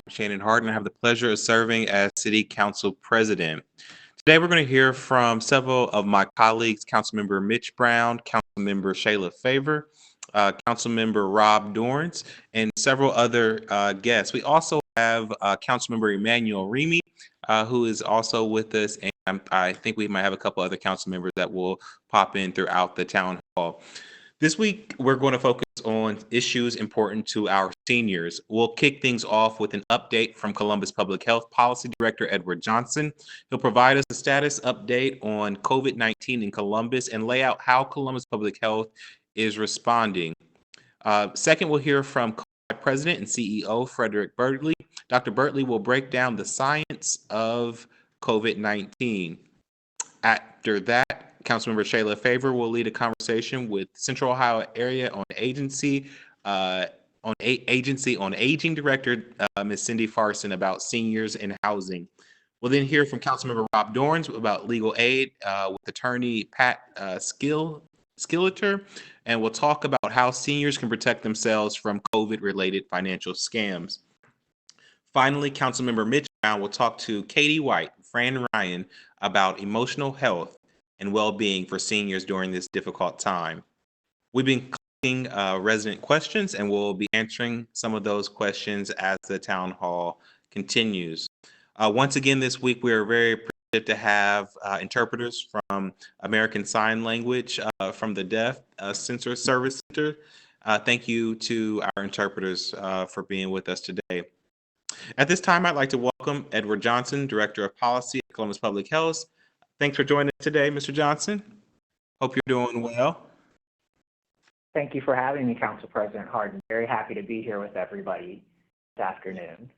Shannon Harden. I have the pleasure of serving as City Council President. Today, we're going to hear from several of my colleagues, Councilmember Mitch Brown, Councilmember Shayla Favor, Councilmember Rob Dorrance, and several other guests. We also have Councilmember Emmanuel Remy, who is also with us, and I think we might have a couple other council members that will pop in throughout the town hall. This week, we're going to focus on issues important to our seniors. We'll kick things off with an update from Columbus Public Health Policy Director Edward Johnson. He'll provide us a status update on COVID-19 in Columbus and lay out how Columbus Public Health is responding. Second, we'll hear from President and CEO Frederick Burkley. Dr. Burkley will break down the science of COVID-19. After that, Councilmember Shayla Favor will lead a conversation with Central Ohio Area on Agency on Aging Director Ms. Cindy Farson about seniors and housing. We'll then hear from Councilmember Rob Dorrance about legal aid with attorney Pat Skilleter, and we'll talk about how seniors can protect themselves from COVID-related financial scams. Finally, Councilmember Mitch Brown will talk to Katie White, Fran Ryan about emotional health and well-being for seniors during this difficult time. We've been collecting resident questions, and we'll be answering some of those questions as the town hall continues. Once again, this week, we are very appreciative to have interpreters from American Sign Language from the Deaf Censor Service Center. Thank you to our interpreters for being with us today. At this time, I'd like to welcome Edward Johnson, Director of Policy at Columbus Public Health. Thanks for joining us today, Mr. Johnson. Hope you're doing well. Thank you for having me, Council President Harden. Very happy to be here with everybody this afternoon.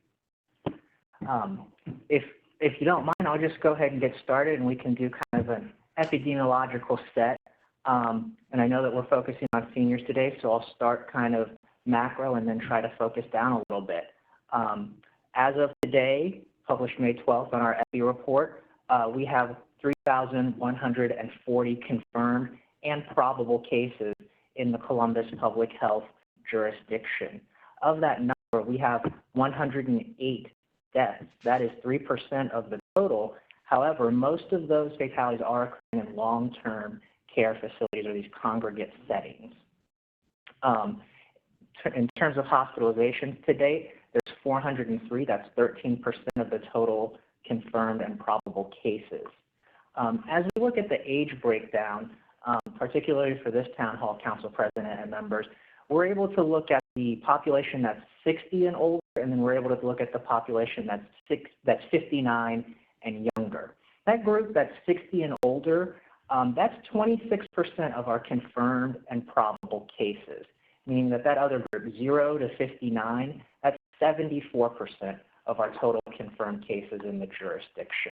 If you don't mind, I'll just go ahead and get started, and we can do kind of an epidemiological set. And I know that we're focusing on seniors today, so I'll start kind of macro and then try to focus down a little bit. As of today, published May 12th on our EPI report, we have 3,140 confirmed and probable cases in the Columbus Public Health jurisdiction. Of that number, we have 108 deaths. That is 3% of the total. However, most of those fatalities are occurring in long-term care facilities or these congregate settings. In terms of hospitalizations to date, there's 403, that's 13% of the total confirmed and probable cases. As we look at the age breakdown, particularly for this town hall, council president and members, we're able to look at the population that's 60 and older, and then we're able to look at the population that's 59 and younger. That group that's 60 and older, that's 26% of our confirmed and probable cases, meaning that other group, 0 to 59, that's 74% of our total confirmed cases in the jurisdiction.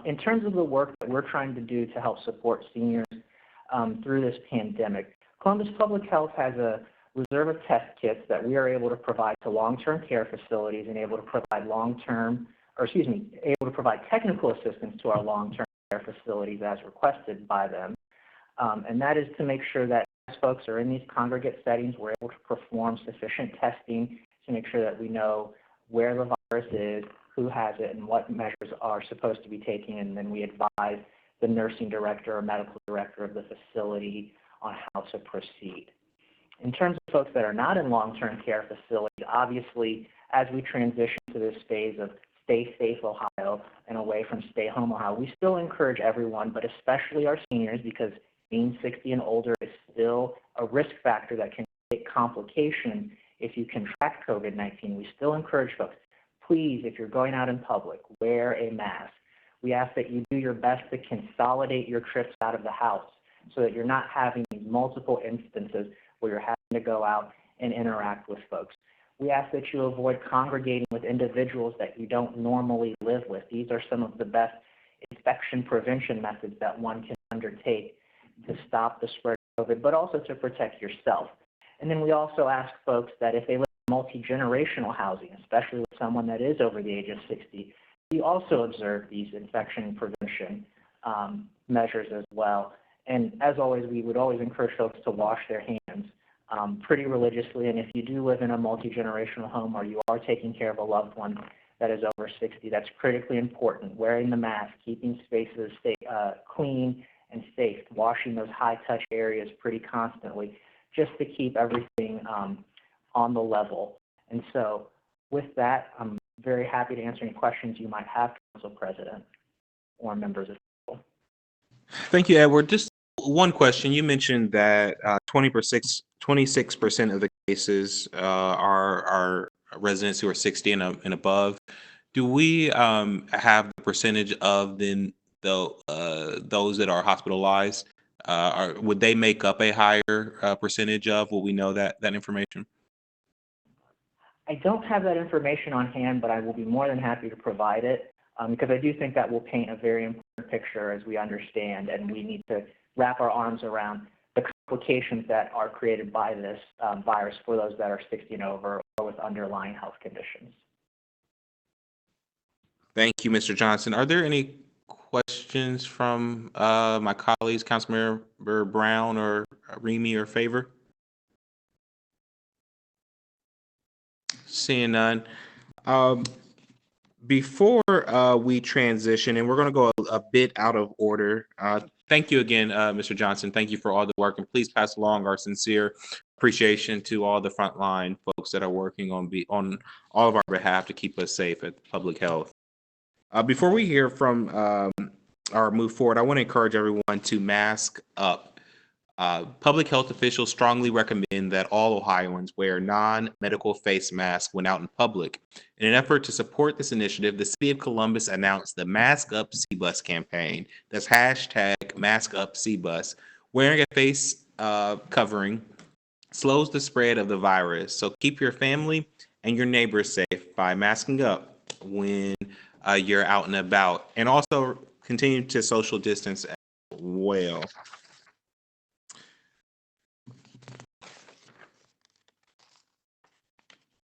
In terms of the work that we're trying to do to help support seniors through this pandemic, Columbus Public Health has a reserve of test kits that we are able to provide to long-term care facilities and able to provide able to provide technical assistance to our long-term care facilities as requested by them. And that is to make sure that as folks are in these congregate settings, we're able to perform sufficient testing to make sure that we know where the virus is, who has it, and what measures are supposed to be taken, and then we advise the nursing director or medical director of the facility on how to proceed. In terms of folks that are not in long-term care facilities, obviously, as we transition to this phase of Stay Safe Ohio and away from Stay Home Ohio, we still encourage everyone, but especially our seniors, because being 60 and older is still a risk factor that can create complication if you contract COVID-19. We still encourage folks, please, if you're going out in public, wear a mask. We ask that you do your best to consolidate your trips out of the house so that you're not having multiple instances where you're having to go out and interact with folks. We ask that you avoid congregating with individuals that you don't normally live with. These are some of the best infection prevention methods that one can undertake to stop the spread of COVID, but also to protect yourself. And then we also ask folks that if they live in multi-generational housing, especially with someone that is over the age of 60, you also observe these infection prevention measures as well. And as always, we would always encourage folks to wash their hands pretty religiously. And if you do live in a multi-generational home or you are taking care of a loved one that is over 60, that's critically important. Wearing the mask, keeping spaces clean and safe, washing those high-touch areas pretty constantly, just to keep everything on the level. And so with that, I'm very happy to answer any questions you might have, Council President or members of the council. Thank you, Edward. Just one question. You mentioned that 26% of the cases are residents who are 60 and above. Do we have the percentage of those that are hospitalized? Would they make up a higher percentage of? Will we know that information? I don't have that information on hand, but I will be more than happy to provide it because I do think that will paint a very important picture as we understand, and we need to wrap our arms around the complications that are created by this virus for those that are 60 and over or with underlying health conditions. Thank you, Mr. Johnson. Are there any questions from my colleagues, Councilmember Brown or Remy or Favor? Seeing none. Before we transition, and we're going to go a bit out of order. Thank you again, Mr. Johnson. Thank you for all the work, and please pass along our sincere appreciation to all the frontline folks that are working on all of our behalf to keep us safe at public health. Before we hear from or move forward, I want to encourage everyone to mask up. Public health officials strongly recommend that all Ohioans wear non-medical face masks when out in public. In an effort to support this initiative, the City of Columbus announced the Mask Up C-Bus campaign. That's hashtag Mask Up C-Bus. Wearing a face covering slows the spread of the virus. So keep your family and your neighbors safe by masking up when you're out and about. And also continue to social distance as well.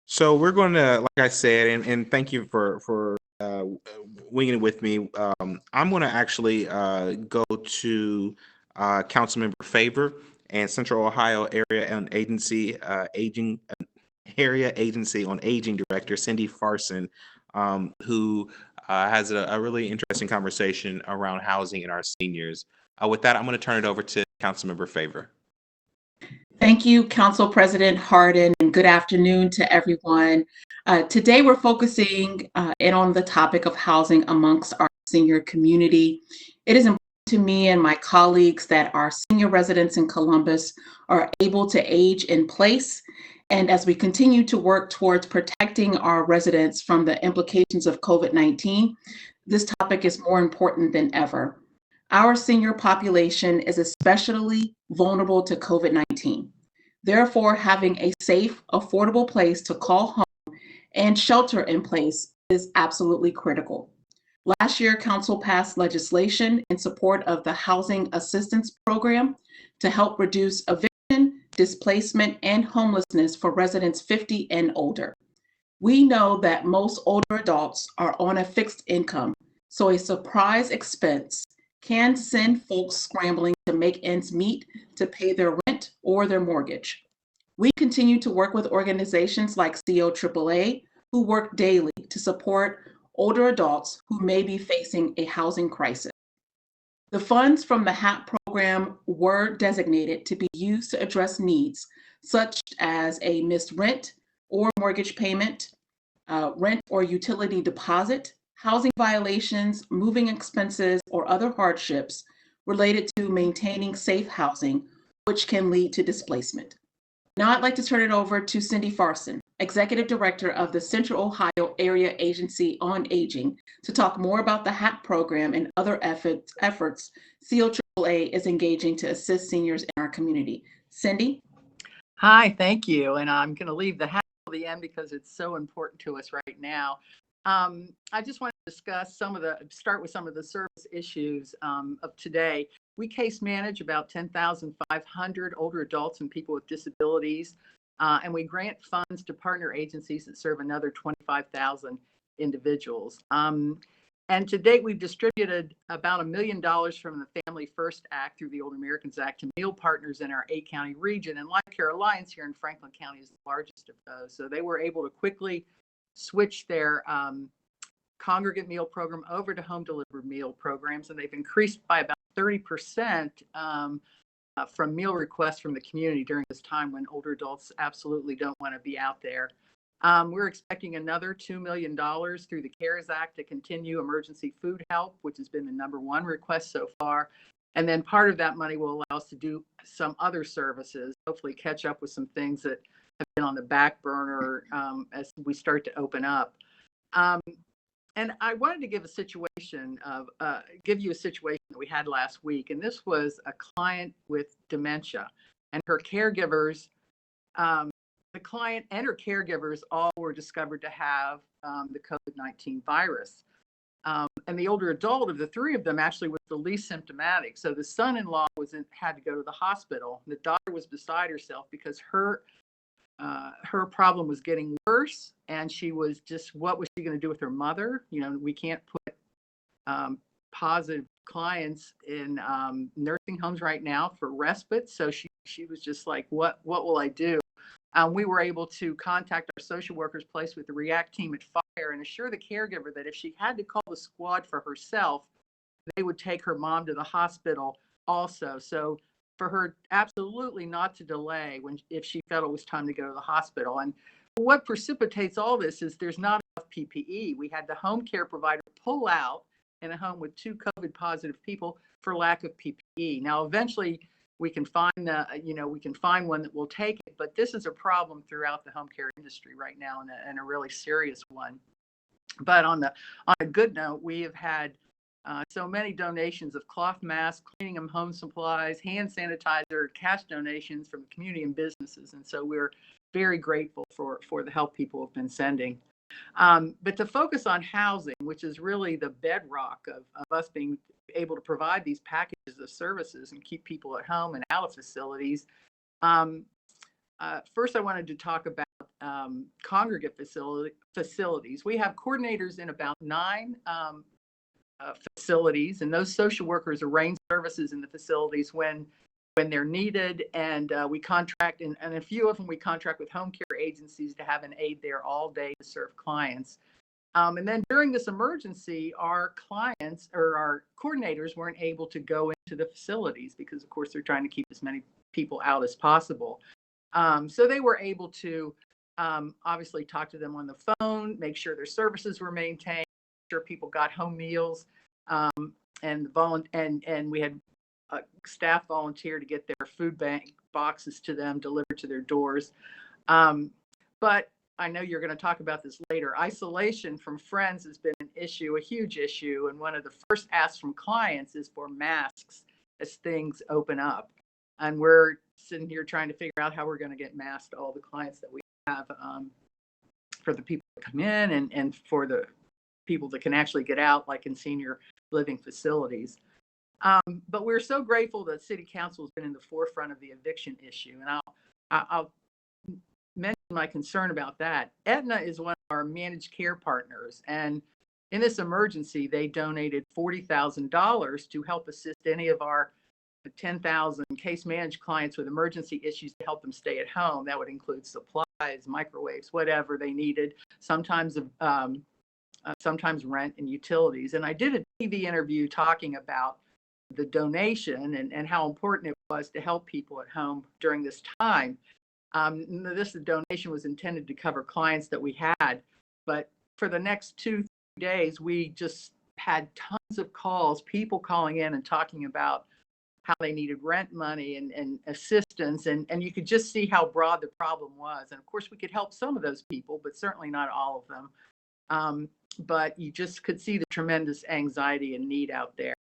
So we're going to, like I said, and thank you for winging it with me. I'm going to actually go to Councilmember Favor and Central Ohio Area and Agency Area Agency on Aging Director Cindy Farson, who has a really interesting conversation around housing and our seniors. With that, I'm going to turn it over to Councilmember Favor. Thank you, Council President Hardin, and good afternoon to everyone. Today, we're focusing in on the topic of housing amongst our senior community. It is important to me and my colleagues that our senior residents in Columbus are able to age in place. And as we continue to work towards protecting our residents from the implications of COVID-19, this topic is more important than ever. Our senior population is especially vulnerable to COVID-19. Therefore, having a safe, affordable place to call home and shelter in place is absolutely critical. Last year, Council passed legislation in support of the Housing Assistance Program to help reduce eviction, displacement, and homelessness for residents 50 and older. We know that most older adults are on a fixed income, so a surprise expense can send folks scrambling to make ends meet to pay their rent or their mortgage. We continue to work with organizations like COAAA, who work daily to support older adults who may be facing a housing crisis. The funds from the HAP program were designated to be used to address needs such as a missed rent or mortgage payment, rent or utility deposit, housing violations, moving expenses, or other hardships related to maintaining safe housing, which can lead to displacement. Now I'd like to turn it over to Cindy Farson, Executive Director of the Central Ohio Area Agency on Aging, to talk more about the HAP program and other efforts COAAA is engaging to assist seniors in our community. Cindy? Hi, thank you. And I'm going to leave the HAP till the end because it's so important to us right now. I just want to discuss start with some of the service issues of today. We case manage about 10,500 older adults and people with disabilities, and we grant funds to partner agencies that serve another 25,000 individuals. And to date, we've distributed about $1 million from the Family First Act through the Older Americans Act to meal partners in our 8-county region. And Life Care Alliance here in Franklin County is the largest of those. So they were able to quickly switch their congregate meal program over to home delivered meal programs. And they've increased by about 30% from meal requests from the community during this time when older adults absolutely don't want to be out there. We're expecting another $2 million through the CARES Act to continue emergency food help, which has been the #1 request so far. And then part of that money will allow us to do some other services, hopefully catch up with some things that have been on the back burner as we start to open up. And I wanted to give you a situation that we had last week. And this was a client with dementia, and her caregivers, the client and her caregivers all were discovered to have the COVID-19 virus. And the older adult of the three of them actually was the least symptomatic. So the son-in-law had to go to the hospital. The daughter was beside herself because her problem was getting worse, and she was just, what was she going to do with her mother? You know, we can't put positive clients in nursing homes right now for respite. So she was just like, what will I do? We were able to contact our social workers placed with the REACT team at Fire and assure the caregiver that if she had to call the squad for herself, they would take her mom to the hospital also. So for her absolutely not to delay if she felt it was time to go to the hospital. And what precipitates all this is there's not enough PPE. We had the home care provider pull out in a home with 2 COVID positive people for lack of PPE. Now, eventually we can find one that will take it, but this is a problem throughout the home care industry right now, and a really serious one. But on a good note, we have had so many donations of cloth masks, cleaning and home supplies, hand sanitizer, cash donations from the community and businesses. And so we're very grateful for the help people have been sending. But to focus on housing, which is really the bedrock of us being able to provide these packages of services and keep people at home and out of facilities. First, I wanted to talk about congregate facilities. We have coordinators in about 9 facilities, and those social workers arrange services in the facilities when they're needed. And we contract, and a few of them we contract with home care agencies to have an aide there all day to serve clients. And then during this emergency, our clients or our coordinators weren't able to go into the facilities because, of course, they're trying to keep as many people out as possible. So they were able to obviously talk to them on the phone, make sure their services were maintained, make sure people got home meals, and we had staff volunteer to get their food bank boxes to them delivered to their doors. But I know you're going to talk about this later. Isolation from friends has been an issue, a huge issue. And one of the first asks from clients is for masks as things open up. And we're sitting here trying to figure out how we're going to get masks to all the clients that we have for the people that come in and for the people that can actually get out, like in senior living facilities. But we're so grateful that City Council has been in the forefront of the eviction issue. And I'll mention my concern about that. Aetna is one of our managed care partners, and in this emergency, they donated $40,000 to help assist any of our 10,000 case managed clients with emergency issues to help them stay at home. That would include supplies, microwaves, whatever they needed, sometimes rent and utilities. And I did a TV interview talking about the donation and how important it was to help people at home during this time. This donation was intended to cover clients that we had, but for the next 2-3 days, we just had tons of calls, people calling in and talking about how they needed rent money and assistance. And you could just see how broad the problem was. And of course, we could help some of those people, but certainly not all of them. But you just could see the tremendous anxiety and need out there.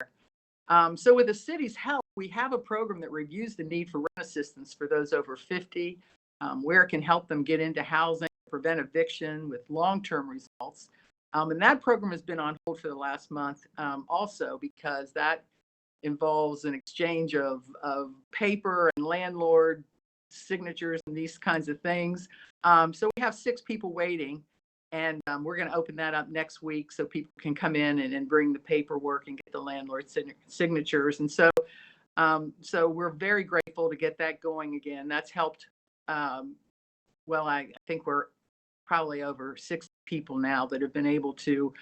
So with the city's help, we have a program that reviews the need for rent assistance for those over 50, where it can help them get into housing, prevent eviction with long-term results. And that program has been on hold for the last month also because that involves an exchange of paper and landlord signatures and these kinds of things. So we have 6 people waiting. And we're going to open that up next week so people can come in and bring the paperwork and get the landlord signatures. And so we're very grateful to get that going again. That's helped. Well, I think we're probably over 60 people now that have been able to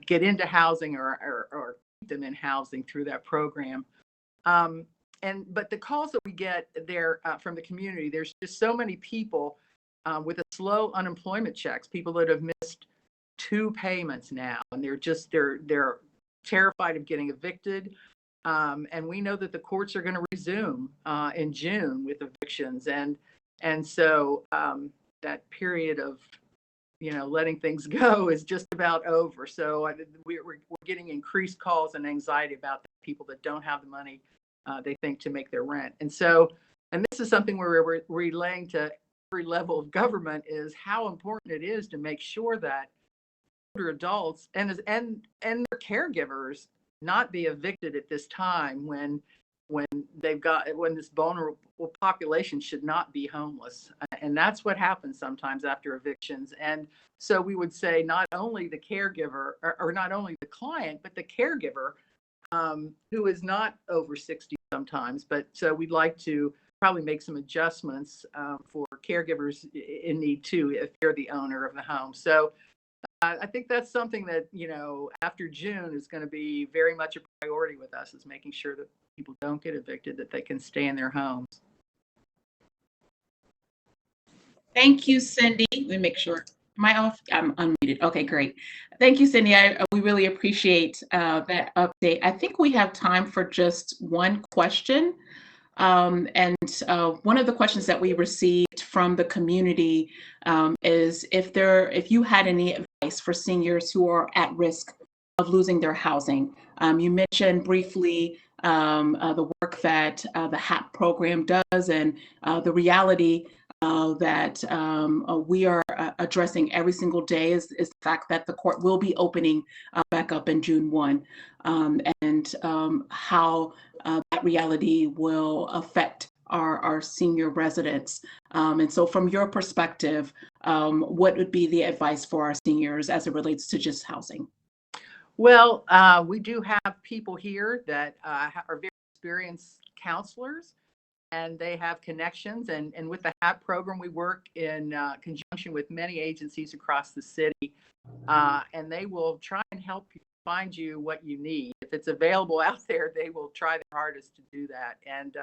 get into housing or keep them in housing through that program. But the calls that we get there from the community, there's just so many people with a slow unemployment checks, people that have missed 2 payments now, and they're terrified of getting evicted. And we know that the courts are going to resume in June with evictions, and so that period of letting things go is just about over. So we're getting increased calls and anxiety about the people that don't have the money they think to make their rent. And this is something where we're relaying to every level of government is how important it is to make sure that older adults and their caregivers not be evicted at this time when this vulnerable population should not be homeless. And that's what happens sometimes after evictions. And so we would say not only the caregiver or not only the client, but the caregiver who is not over 60 sometimes. But so we'd like to probably make some adjustments for caregivers in need too, if you're the owner of the home. So I think that's something that, after June is going to be very much a priority with us, is making sure that people don't get evicted, that they can stay in their homes. Thank you, Cindy. Let me make sure. Am I off? I'm unmuted. Okay, great. Thank you, Cindy. We really appreciate that update. I think we have time for just one question. And one of the questions that we received from the community is if you had any advice for seniors who are at risk of losing their housing. You mentioned briefly the work that the HAP program does, and the reality that we are addressing every single day is the fact that the court will be opening back up in June 1, and how that reality will affect our senior residents. And so from your perspective, what would be the advice for our seniors as it relates to just housing? Well, we do have people here that are very experienced counselors, and they have connections. And with the HAP program, we work in conjunction with many agencies across the city, and they will try and help you find you what you need. If it's available out there, they will try their hardest to do that. And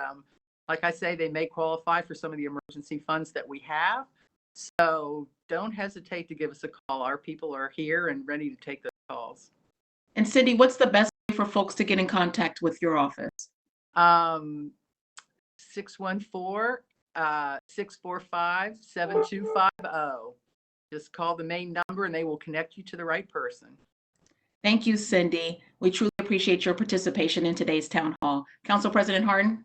like I say, they may qualify for some of the emergency funds that we have. So don't hesitate to give us a call. Our people are here and ready to take those calls. And Cindy, what's the best way for folks to get in contact with your office? 614-645-7250. Just call the main number and they will connect you to the right person. Thank you, Cindy. We truly appreciate your participation in today's town hall. Council President Harden.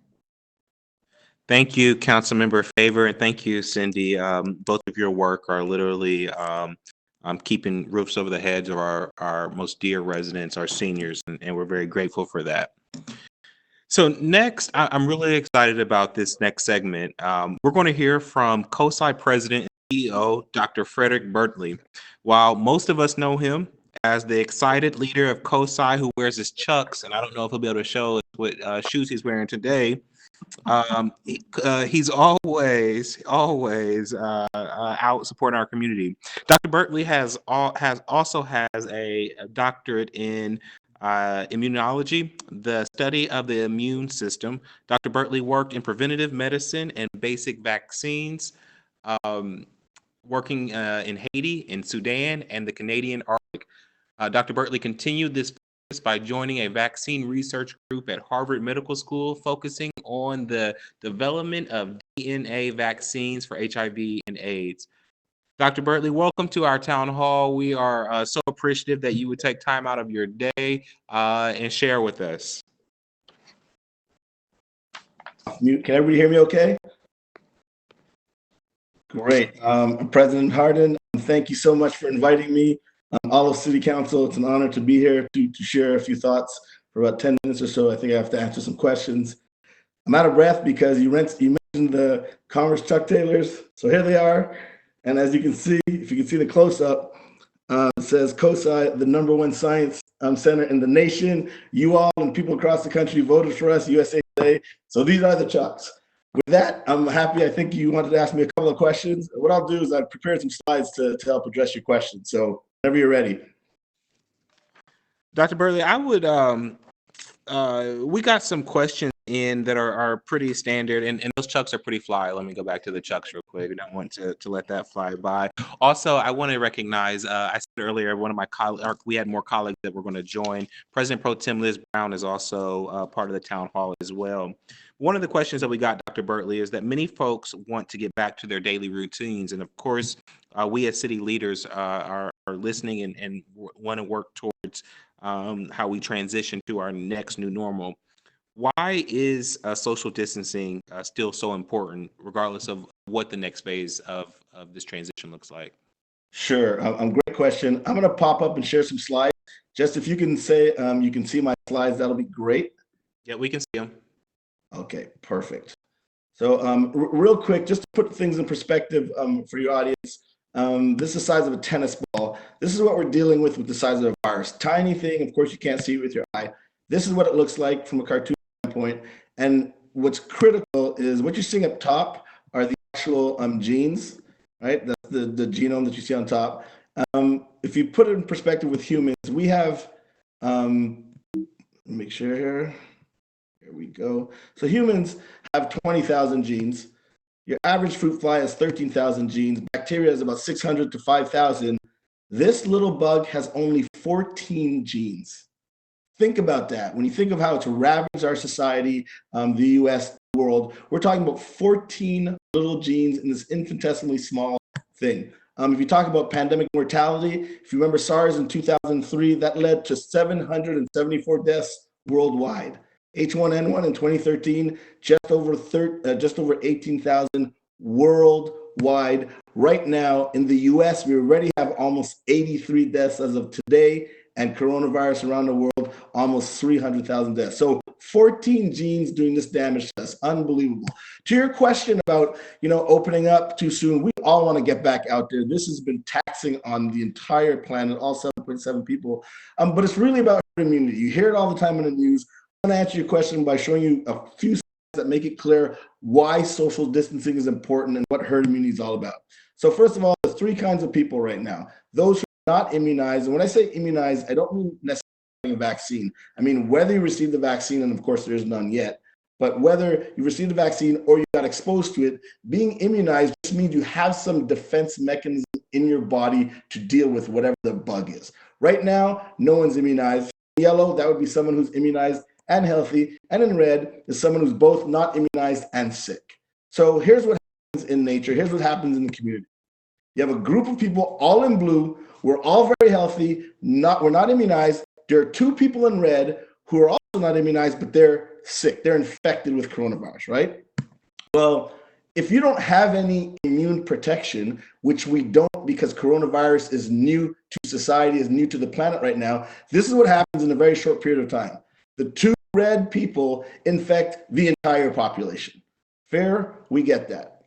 Thank you, Councilmember Favor, and thank you, Cindy. Both of your work are literally keeping roofs over the heads of our most dear residents, our seniors, and we're very grateful for that. So next, I'm really excited about this next segment. We're going to hear from COSI President and CEO, Dr. Frederick Burkley. While most of us know him as the excited leader of COSI who wears his Chucks, and I don't know if he'll be able to show us what shoes he's wearing today, he's always out supporting our community. Dr. Burkley also has a doctorate in immunology, the study of the immune system. Dr. Burkley worked in preventative medicine and basic vaccines, working in Haiti, in Sudan, and the Canadian Arctic. Dr. Burkley continued this by joining a vaccine research group at Harvard Medical School, focusing on the development of DNA vaccines for HIV and AIDS. Dr. Burkley, welcome to our town hall. We are so appreciative that you would take time out of your day and share with us. Can everybody hear me okay? Great. President Harden, thank you so much for inviting me. All of City Council, it's an honor to be here to share a few thoughts for about 10 minutes or so. I think I have to answer some questions. I'm out of breath because you mentioned the Commerce Chuck Taylors. So here they are. And as you can see, if you can see the close-up, It says COSI, the #1 science center in the nation. You all and people across the country voted for us, USA Today. So these are the Chucks. With that, I'm happy. I think you wanted to ask me a couple of questions. What I'll do is I've prepared some slides to help address your questions. So whenever you're ready. Dr. Burley, I would we got some questions in that are pretty standard, and those Chucks are pretty fly. Let me go back to the Chucks real quick. I don't want to let that fly by. Also, I want to recognize, I said earlier, one of my colleagues, we had more colleagues that were going to join. President Pro Tem Liz Brown is also part of the town hall as well. One of the questions that we got, Dr. Burtley, is that many folks want to get back to their daily routines. And of course, we as city leaders are listening and want to work towards how we transition to our next new normal. Why is social distancing still so important, regardless of what the next phase of this transition looks like? Sure. Great question. I'm going to pop up and share some slides. Just if you can say you can see my slides, that'll be great. Yeah, we can see them. Okay, perfect. So real quick, just to put things in perspective for your audience, this is the size of a tennis ball. This is what we're dealing with the size of a virus. Tiny thing, of course, you can't see it with your eye. This is what it looks like from a cartoon standpoint. And what's critical is what you're seeing up top are the actual genes, right? That's the genome that you see on top. If you put it in perspective with humans, we have, make sure here. Here we go. So humans have 20,000 genes. Your average fruit fly has 13,000 genes. Bacteria has about 600 to 5,000. This little bug has only 14 genes. Think about that. When you think of how it's ravaged our society, the US, the world, we're talking about 14 little genes in this infinitesimally small thing. If you talk about pandemic mortality, if you remember SARS in 2003, that led to 774 deaths worldwide. H1N1 in 2013, just over 18,000 worldwide. Right now in the US, we already have almost 83 deaths as of today, and coronavirus around the world, almost 300,000 deaths. So 14 genes doing this damage to us, unbelievable. To your question about, opening up too soon, we all want to get back out there. This has been taxing on the entire planet, all 7.7 people, but it's really about herd immunity. You hear it all the time in the news. I'm going to answer your question by showing you a few slides that make it clear why social distancing is important and what herd immunity is all about. So first of all, there's 3 kinds of people right now. Those who are not immunized, and when I say immunized, I don't mean necessarily a vaccine. I mean whether you received the vaccine, and of course there's none yet, but whether you received the vaccine or you got exposed to it, being immunized just means you have some defense mechanism in your body to deal with whatever the bug is. Right now, no one's immunized. In yellow, that would be someone who's immunized and healthy, and in red is someone who's both not immunized and sick. So here's what happens in nature. Here's what happens in the community. You have a group of people all in blue. We're all very healthy. We're not immunized. There are 2 people in red who are also not immunized, but they're sick. They're infected with coronavirus, right? Well, if you don't have any immune protection, which we don't because coronavirus is new to society, is new to the planet right now, this is what happens in a very short period of time. The 2 red people infect the entire population. Fair? We get that,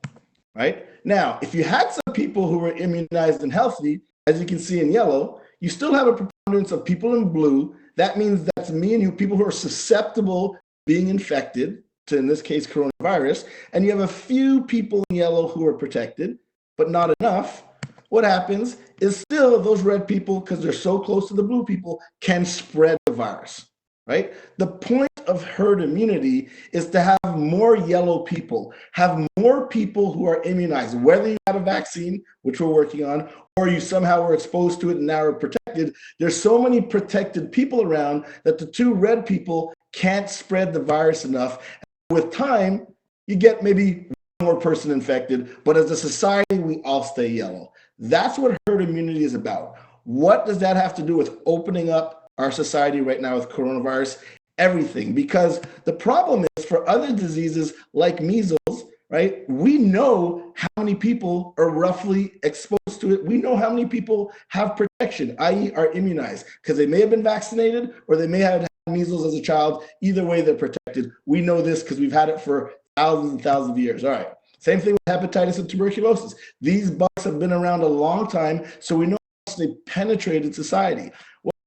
right? Now, if you had some people who were immunized and healthy, as you can see in yellow, you still have a preponderance of people in blue. That means that's me and you, people who are susceptible to being infected, to, in this case, coronavirus, and you have a few people in yellow who are protected, but not enough. What happens is still those red people, because they're so close to the blue people, can spread the virus. Right? The point of herd immunity is to have more yellow people, have more people who are immunized, whether you had a vaccine, which we're working on, or you somehow were exposed to it and now are protected. There's so many protected people around that the 2 red people can't spread the virus enough. And with time, you get maybe one more person infected, but as a society, we all stay yellow. That's what herd immunity is about. What does that have to do with opening up our society right now with coronavirus? Everything. Because the problem is for other diseases like measles, right? We know how many people are roughly exposed to it. We know how many people have protection, i.e. are immunized, because they may have been vaccinated or they may have had measles as a child. Either way, they're protected. We know this because we've had it for thousands and thousands of years. All right. Same thing with hepatitis and tuberculosis. These bugs have been around a long time, so we know they penetrated society.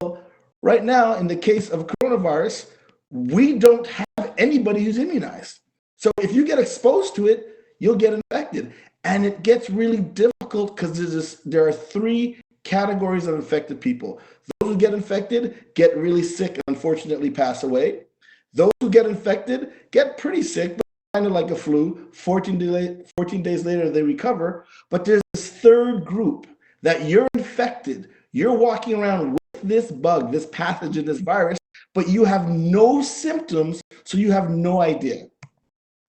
Well, right now, in the case of coronavirus, we don't have anybody who's immunized. So if you get exposed to it, you'll get infected. And it gets really difficult because there are three categories of infected people. Those who get infected get really sick and unfortunately pass away. Those who get infected get pretty sick, but kind of like a flu. 14 days later, they recover. But there's this third group that you're infected. You're walking around with this bug, this pathogen, this virus, but you have no symptoms, so you have no idea,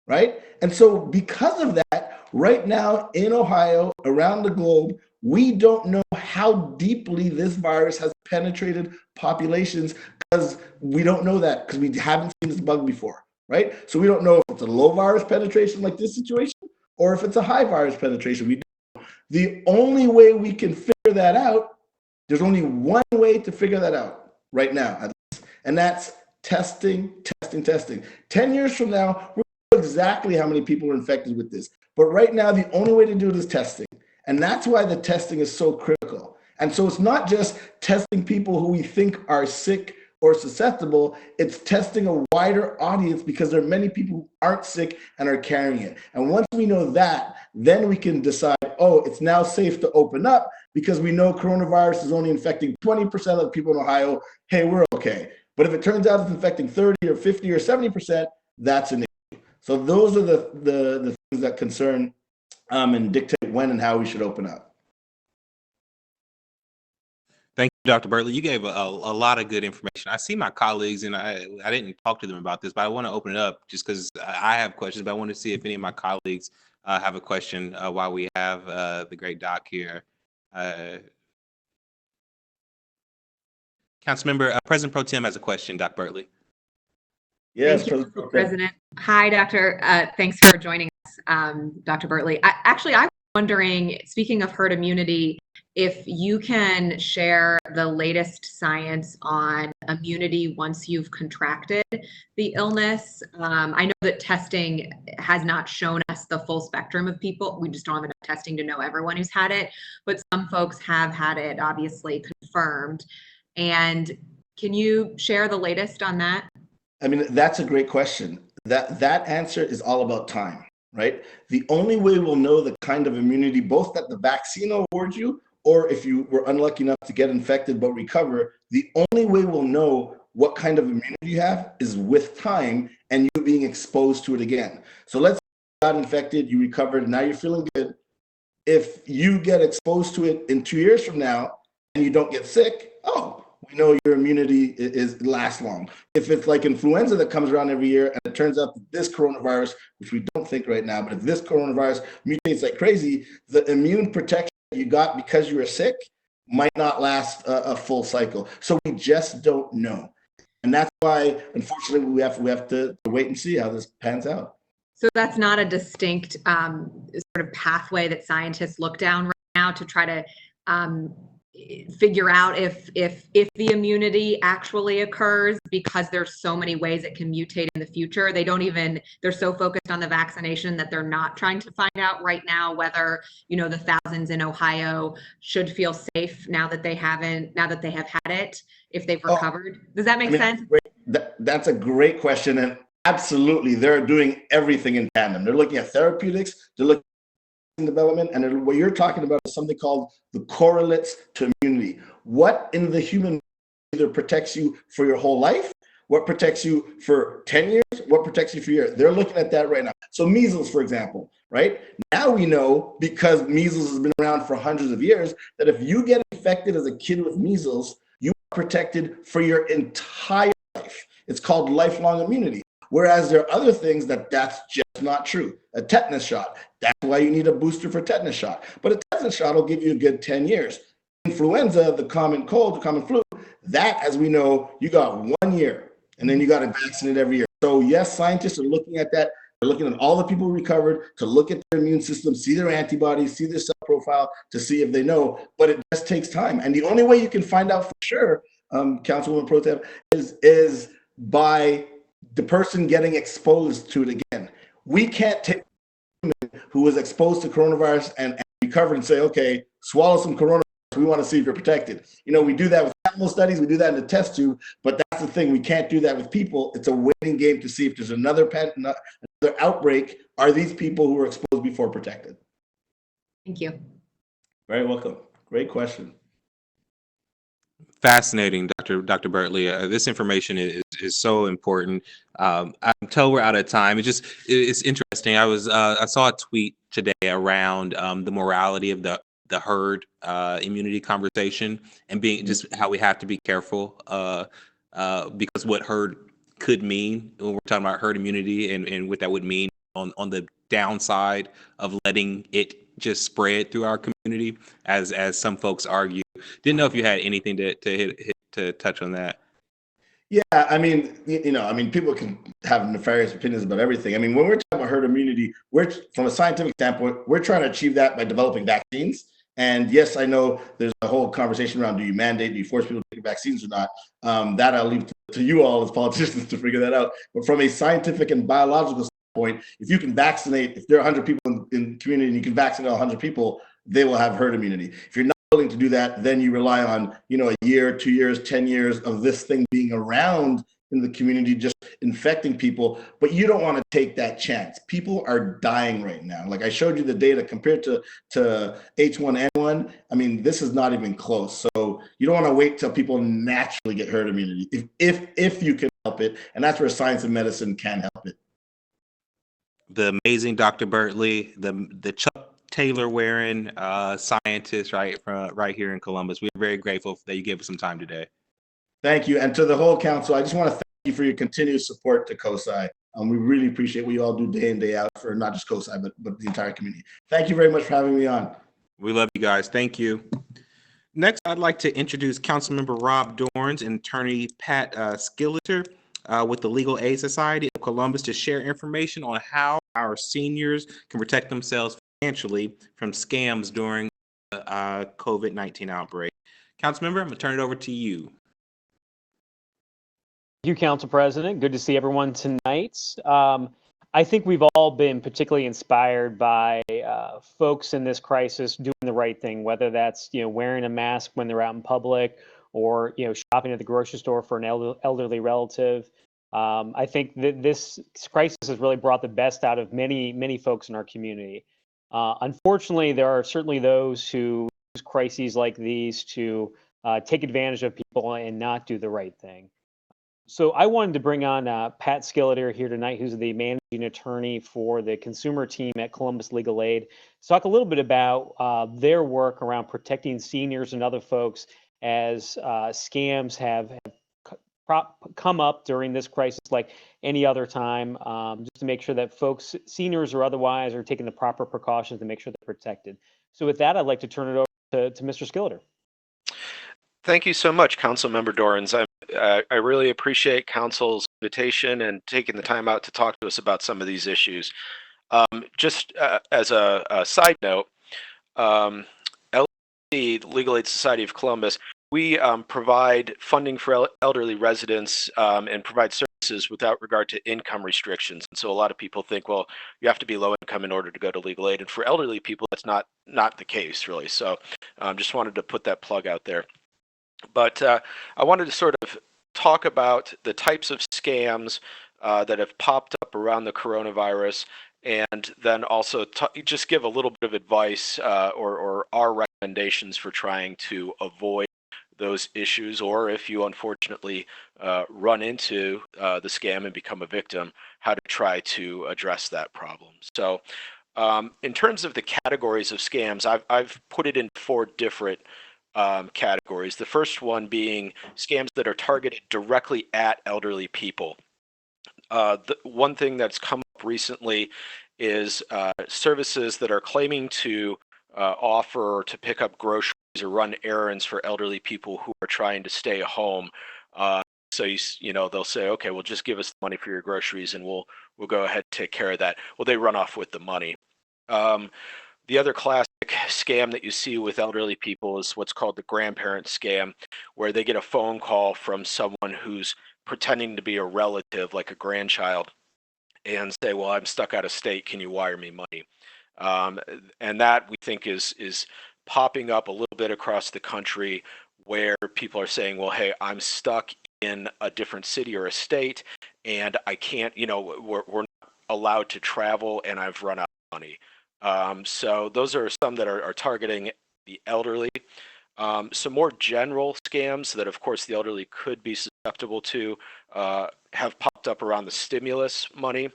right? And so because of that, right now in Ohio, around the globe, we don't know how deeply this virus has penetrated populations because we don't know that because we haven't seen this bug before, right? So we don't know if it's a low virus penetration like this situation or if it's a high virus penetration. We don't know. The only way we can figure that out, there's only one way to figure that out right now, at least, and that's testing. 10 years from now, we're going to know exactly how many people are infected with this. But right now, the only way to do it is testing. And that's why the testing is so critical. And so it's not just testing people who we think are sick or susceptible, it's testing a wider audience because there are many people who aren't sick and are carrying it. And once we know that, then we can decide, oh, it's now safe to open up because we know coronavirus is only infecting 20% of the people in Ohio. Hey, we're okay. But if it turns out it's infecting 30 or 50 or 70%, that's an issue. So those are the things that concern and dictate when and how we should open up. Thank you, Dr. Burkley. You gave a lot of good information. I see my colleagues, and I didn't talk to them about this, but I want to open it up just because I have questions, but I want to see if any of my colleagues have a question while we have the great doc here. Councilmember, President Pro Tem has a question, Doc Burkley. Yes, Thank you, Mr. President. Hi, Doctor. Thanks for joining us, Dr. Burkley. I was wondering, speaking of herd immunity, if you can share the latest science on immunity once you've contracted the illness. I know that testing has not shown us the full spectrum of people. We just don't have enough testing to know everyone who's had it, but some folks have had it obviously confirmed. And can you share the latest on that? I mean, that's a great question. That answer is all about time, right? The only way we'll know the kind of immunity, both that the vaccine awards you, or if you were unlucky enough to get infected but recover, the only way we'll know what kind of immunity you have is with time and you being exposed to it again. So let's say you got infected, you recovered, now you're feeling good. If you get exposed to it in 2 years from now and you don't get sick, oh, we know your immunity lasts long. If it's like influenza that comes around every year and it turns out that this coronavirus, which we don't think right now, but if this coronavirus mutates like crazy, the immune protection you got because you were sick might not last a full cycle. So we just don't know. And that's why, unfortunately, we have to wait and see how this pans out. So that's not a distinct sort of pathway that scientists look down right now to try to figure out if the immunity actually occurs, because there's so many ways it can mutate in the future. They're so focused on the vaccination that they're not trying to find out right now whether, the thousands in Ohio should feel safe now that they have had it, if they've recovered. Does that make sense? That's a great question. And absolutely, they're doing everything in tandem. They're looking at therapeutics, they're looking development, and what you're talking about is something called the correlates to immunity. What in the human either protects you for your whole life, what protects you for 10 years, what protects you for a year. They're looking at that right now. So measles, for example, right? Now we know, because measles has been around for hundreds of years, that if you get infected as a kid with measles, you are protected for your entire life. It's called lifelong immunity. Whereas there are other things that's just not true. A tetanus shot, that's why you need a booster for tetanus shot. But a tetanus shot will give you a good 10 years. Influenza, the common cold, the common flu, that, as we know, you got 1 year, and then you got to vaccinate every year. So yes, scientists are looking at that. They're looking at all the people recovered to look at their immune system, see their antibodies, see their cell profile to see if they know, but it just takes time. And the only way you can find out for sure, Councilwoman Pro Tem, is by the person getting exposed to it again. We can't take a woman who was exposed to coronavirus and recovered and say, okay, swallow some coronavirus We want to see if you're protected. We do that with animal studies, we do that in the test tube, but that's the thing. We can't do that with people. It's a waiting game to see if there's another outbreak. Are these people who were exposed before protected? Thank you. Very welcome. Great question. Fascinating, Dr. Burkley. This information is so important. I'm told we're out of time. It's interesting. I saw a tweet today around the morality of the herd immunity conversation, and being just how we have to be careful because what herd could mean when we're talking about herd immunity, and what that would mean on the downside of letting it just spread through our community, as some folks argue. Didn't know if you had anything to touch on that. Yeah, people can have nefarious opinions about everything. When we're talking about herd immunity, from a scientific standpoint, we're trying to achieve that by developing vaccines. And yes, I know there's a whole conversation around, do you mandate, do you force people to take vaccines or not? That I'll leave to you all as politicians to figure that out. But from a scientific and biological standpoint, if you can vaccinate, if there are 100 people in the community and you can vaccinate 100 people, they will have herd immunity. If you're not willing to do that, then you rely on, a year, 2 years, 10 years of this thing being around in the community, just infecting people. But you don't want to take that chance. People are dying right now. Like I showed you the data compared to H1N1. This is not even close. So you don't want to wait till people naturally get herd immunity if you can help it. And that's where science and medicine can help it. The amazing Dr. Burkley, the Chuck Taylor wearing scientist right here in Columbus. We're very grateful that you gave us some time today. Thank you. And to the whole council, I just want to thank you for your continued support to COSI. We really appreciate what you all do day in, day out for not just COSI, but the entire community. Thank you very much for having me on. We love you guys. Thank you. Next, I'd like to introduce Councilmember Rob Dorns and Attorney Pat Skilleter with the Legal Aid Society of Columbus to share information on how our seniors can protect themselves financially from scams during the COVID-19 outbreak. Councilmember, I'm going to turn it over to you. Thank you, Council President. Good to see everyone tonight. I think we've all been particularly inspired by folks in this crisis doing the right thing, whether that's wearing a mask when they're out in public, or shopping at the grocery store for an elderly relative. I think that this crisis has really brought the best out of many folks in our community. Unfortunately, there are certainly those who use crises like these to take advantage of people and not do the right thing. So I wanted to bring on Pat Skilleter here tonight, who's the managing attorney for the consumer team at Columbus Legal Aid, to talk a little bit about their work around protecting seniors and other folks as scams have come up during this crisis like any other time, just to make sure that folks, seniors or otherwise, are taking the proper precautions to make sure they're protected. So with that, I'd like to turn it over to Mr. Skilleter. Thank you so much, Councilmember Dorans. I really appreciate Council's invitation and taking the time out to talk to us about some of these issues. Just as a side note, LAC, the Legal Aid Society of Columbus, we provide funding for elderly residents and provide services without regard to income restrictions. And so a lot of people think, well, you have to be low income in order to go to legal aid. And for elderly people, that's not the case, really. So just wanted to put that plug out there. But I wanted to sort of talk about the types of scams that have popped up around the coronavirus, and then also just give a little bit of advice or our recommendations for trying to avoid those issues, or if you unfortunately run into the scam and become a victim, how to try to address that problem. So in terms of the categories of scams, I've put it in 4 different categories. The first one being scams that are targeted directly at elderly people. The one thing that's come up recently is services that are claiming to offer to pick up groceries or run errands for elderly people who are trying to stay home. So they'll say, okay, well, just give us the money for your groceries and we'll go ahead and take care of that. Well, they run off with the money. The other classic scam that you see with elderly people is what's called the grandparent scam, where they get a phone call from someone who's pretending to be a relative, like a grandchild, and say, well, I'm stuck out of state, can you wire me money? And that, we think, is popping up a little bit across the country where people are saying, well, hey, I'm stuck in a different city or a state and I can't, we're not allowed to travel and I've run out of money. So those are some that are targeting the elderly. Some more general scams that, of course, the elderly could be susceptible to have popped up around the stimulus money.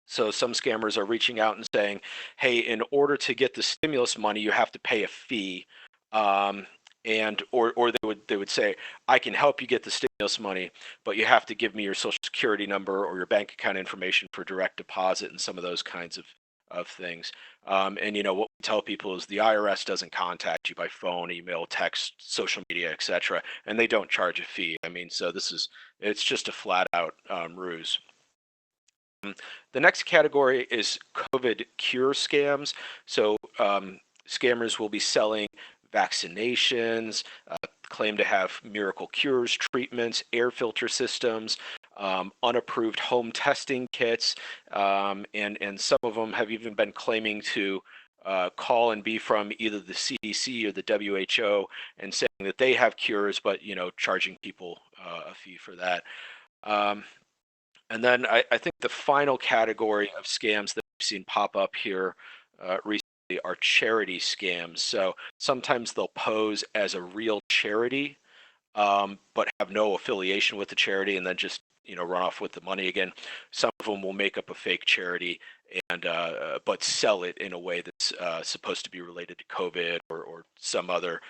So some scammers are reaching out and saying, hey, in order to get the stimulus money, you have to pay a fee. Or they would say, I can help you get the stimulus money, but you have to give me your social security number or your bank account information for direct deposit and some of those kinds of things. And what we tell people is the IRS doesn't contact you by phone, email, text, social media, etc., and they don't charge a fee. I mean, so it's just a flat out ruse. The next category is COVID cure scams. So scammers will be selling vaccinations, claim to have miracle cures, treatments, air filter systems, unapproved home testing kits, and some of them have even been claiming to call and be from either the CDC or the WHO and saying that they have cures, but charging people a fee for that. And then I think the final category of scams that we've seen pop up here recently are charity scams. So sometimes they'll pose as a real charity, but have no affiliation with the charity and then just run off with the money again. Some of them will make up a fake charity and but sell it in a way that's supposed to be related to COVID or some other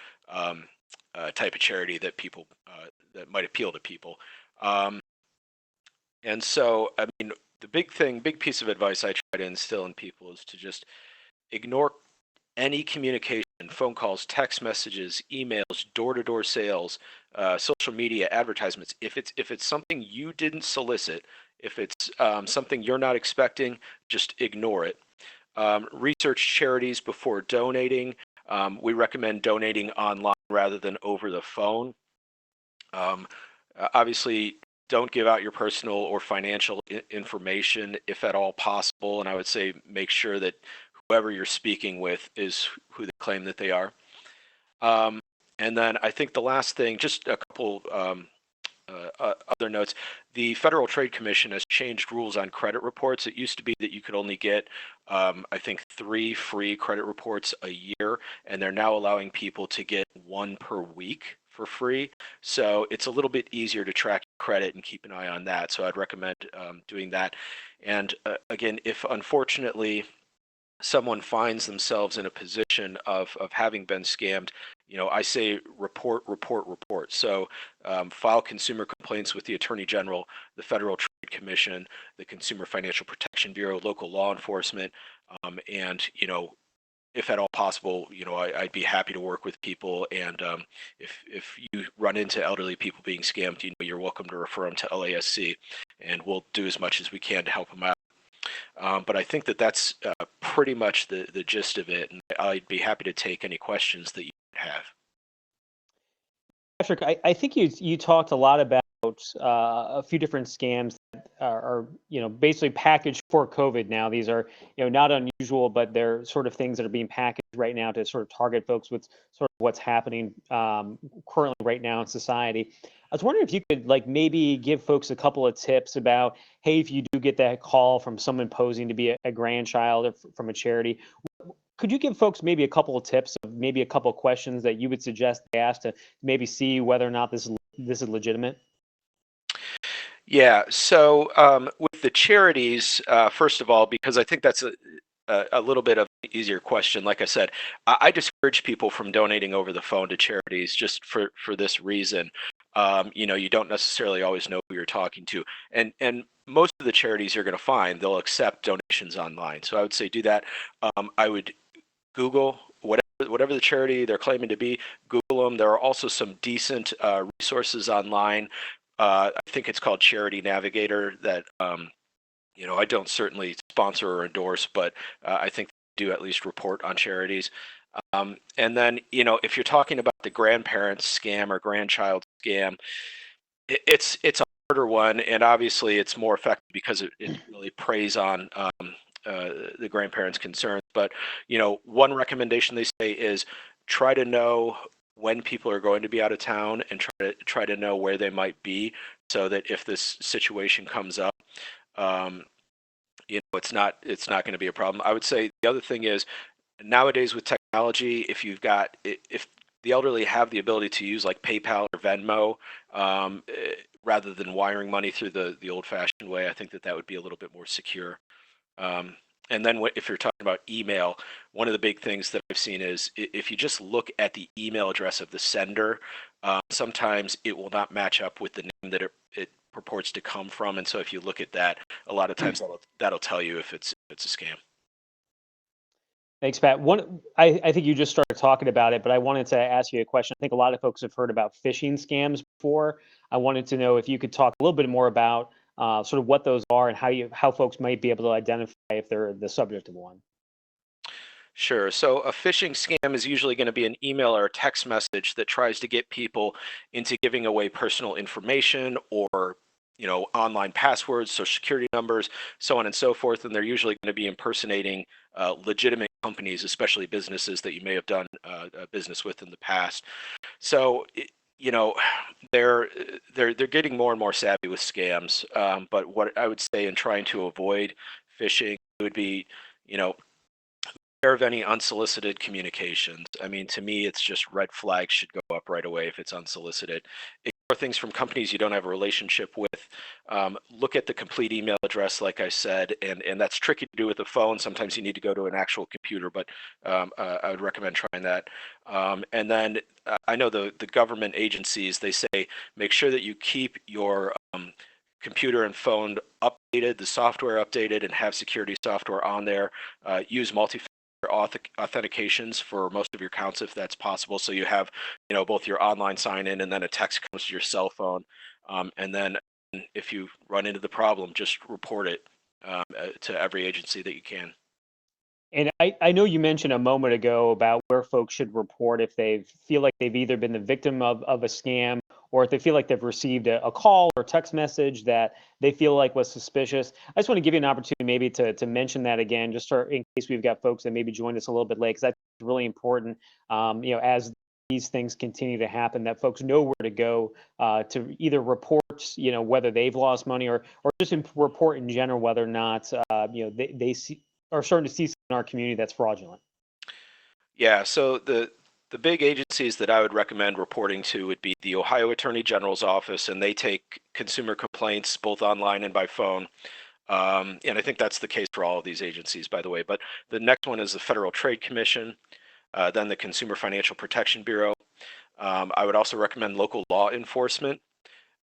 type of charity that people that might appeal to people. And so, I mean, the big piece of advice I try to instill in people is to just ignore any communication, phone calls, text messages, emails, door-to-door sales, social media, advertisements. If it's something you didn't solicit, if it's something you're not expecting, just ignore it. Research charities before donating. We recommend donating online rather than over the phone. Obviously, don't give out your personal or financial information if at all possible. And I would say make sure that whoever you're speaking with is who they claim that they are. And then I think the last thing, just a couple other notes. The Federal Trade Commission has changed rules on credit reports. It used to be that you could only get, I think, 3 free credit reports a year, and they're now allowing people to get 1 per week for free. So it's a little bit easier to track credit and keep an eye on that. So I'd recommend doing that. And again, if unfortunately someone finds themselves in a position of having been scammed, I say report. So file consumer complaints with the Attorney General, the Federal Trade Commission, the Consumer Financial Protection Bureau, local law enforcement, and if at all possible, I'd be happy to work with people. And if you run into elderly people being scammed, you're welcome to refer them to LASC, and we'll do as much as we can to help them out. But I think that's pretty much the gist of it, and I'd be happy to take any questions that you have. Patrick, I think you talked a lot about a few different scams that are basically packaged for COVID now. These are not unusual, but they're sort of things that are being packaged right now to sort of target folks with sort of what's happening currently right now in society. I was wondering if you could maybe give folks a couple of tips about, hey, if you do get that call from someone posing to be a grandchild or from a charity, could you give folks maybe a couple of tips of maybe a couple of questions that you would suggest they ask to maybe see whether or not this is legitimate? Yeah. So with the charities, first of all, because I think that's a little bit of an easier question. Like I said, I discourage people from donating over the phone to charities just for this reason. You don't necessarily always know who you're talking to, and most of the charities you're going to find, they'll accept donations online. So I would say do that. I would Google whatever the charity they're claiming to be. Google them. There are also some decent resources online. I think it's called Charity Navigator that I don't certainly sponsor or endorse, but I think they do at least report on charities. And then if you're talking about the grandparents scam or grandchild scam, it's a harder one, and obviously it's more effective because it really preys on the grandparents' concerns. But one recommendation they say is try to know when people are going to be out of town and try to know where they might be, so that if this situation comes up, it's not going to be a problem. I would say the other thing is, nowadays with technology, if the elderly have the ability to use like PayPal or Venmo, rather than wiring money through the old-fashioned way, I think that would be a little bit more secure. And then if you're talking about email, one of the big things that I've seen is if you just look at the email address of the sender, sometimes it will not match up with the name that it purports to come from. And so if you look at that, a lot of times that'll tell you if it's a scam. Thanks, Pat. I think you just started talking about it, but I wanted to ask you a question. I think a lot of folks have heard about phishing scams before. I wanted to know if you could talk a little bit more about sort of what those are and how folks might be able to identify if they're the subject of one. Sure. So a phishing scam is usually going to be an email or a text message that tries to get people into giving away personal information or online passwords, social security numbers, so on and so forth. And they're usually going to be impersonating legitimate companies, especially businesses that you may have done business with in the past. So, they're getting more and more savvy with scams. But what I would say in trying to avoid phishing would be, aware of any unsolicited communications. I mean, to me, it's just red flags should go up right away if it's unsolicited. Ignore things from companies you don't have a relationship with. Look at the complete email address, like I said, and that's tricky to do with the phone. Sometimes you need to go to an actual computer, but I would recommend trying that. And then I know the government agencies, they say make sure that you keep your computer and phone updated, the software updated, and have security software on there. Use multi-factor authentications for most of your accounts if that's possible, so you have both your online sign-in and then a text comes to your cell phone, and then if you run into the problem, just report it to every agency that you can. And I know you mentioned a moment ago about where folks should report if they feel like they've either been the victim of a scam or if they feel like they've received a call or text message that they feel like was suspicious. I just want to give you an opportunity maybe to mention that again, just in case we've got folks that maybe joined us a little bit late, because that's really important, as these things continue to happen, that folks know where to go to either report, whether they've lost money or just report in general whether or not, they are starting to see something in our community that's fraudulent. Yeah, so the big agencies that I would recommend reporting to would be the Ohio Attorney General's office, and they take consumer complaints both online and by phone. And I think that's the case for all of these agencies, by the way. But the next one is the Federal Trade Commission, then the Consumer Financial Protection Bureau. I would also recommend local law enforcement.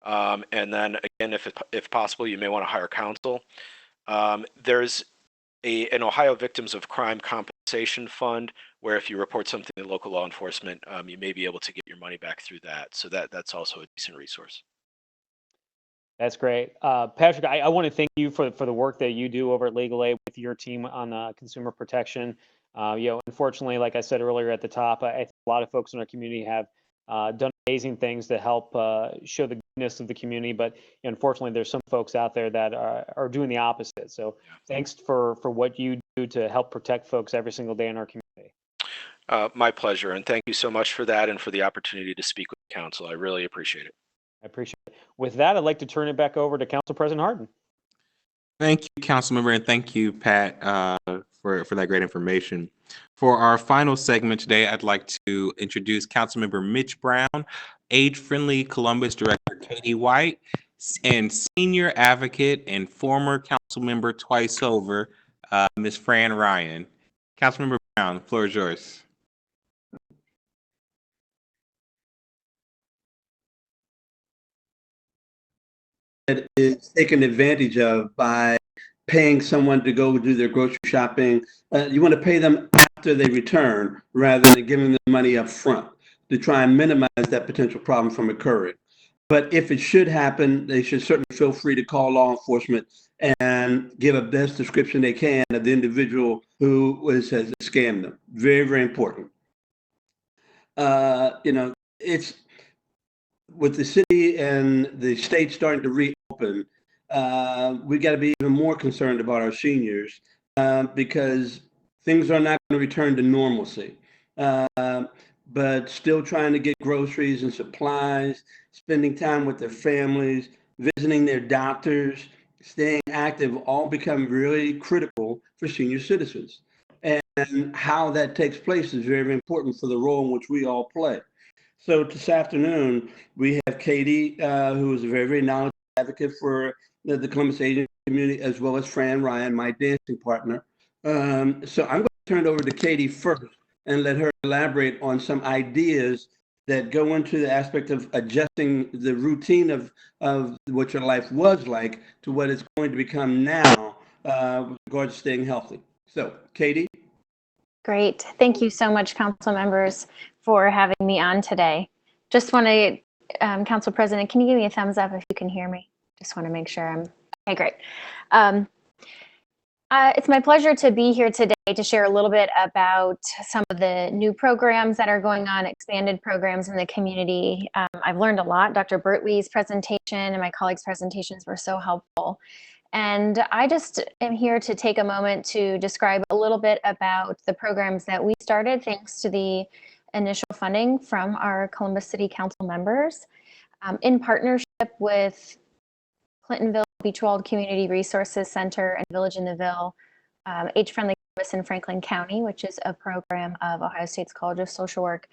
And then again, if possible, you may want to hire counsel. There's an Ohio Victims of Crime Compensation Fund, where if you report something to local law enforcement, you may be able to get your money back through that. So that's also a decent resource. That's great. Patrick, I want to thank you for the work that you do over at Legal Aid with your team on consumer protection. Unfortunately, like I said earlier at the top, I think a lot of folks in our community have done amazing things to help show the goodness of the community, but unfortunately, there's some folks out there that are doing the opposite. So thanks for what you do to help protect folks every single day in our community. My pleasure, and thank you so much for that and for the opportunity to speak with the council. I really appreciate it. I appreciate it. With that, I'd like to turn it back over to Council President Hardin. Thank you, Councilmember, and thank you, Pat, for that great information. For our final segment today, I'd like to introduce Councilmember Mitch Brown, Age-Friendly Columbus Director Katie White, and Senior Advocate and former Councilmember twice over, Ms. Fran Ryan. Councilmember Brown, the floor is yours. That is taken advantage of by paying someone to go do their grocery shopping. You want to pay them after they return rather than giving them money up front to try and minimize that potential problem from occurring. But if it should happen, they should certainly feel free to call law enforcement and give a best description they can of the individual who has scammed them. Very, very important. It's with the city and the state starting to reopen, we got to be even more concerned about our seniors because things are not going to return to normalcy. but still trying to get groceries and supplies, spending time with their families, visiting their doctors, staying active, all become really critical for senior citizens. And how that takes place is very, very important for the role in which we all play. So this afternoon, we have Katie, who is a very, very knowledgeable advocate for the Columbus Asian community, as well as Fran Ryan, my dancing partner. So I'm going to turn it over to Katie first and let her elaborate on some ideas that go into the aspect of adjusting the routine of what your life was like to what it's going to become now with regard to staying healthy. So, Katie? Great. Thank you so much, council members, for having me on today. Just want to, Council President, can you give me a thumbs up if you can hear me? Just want to make sure I'm, okay, great. It's my pleasure to be here today to share a little bit about some of the new programs that are going on, expanded programs in the community. I've learned a lot. Dr. Burkley's presentation and my colleagues' presentations were so helpful. And I just am here to take a moment to describe a little bit about the programs that we started thanks to the initial funding from our Columbus City Council members in partnership with Clintonville Beachwold Community Resources Center and Village in the Ville, Age Friendly Columbus in Franklin County, which is a program of Ohio State's College of Social Work,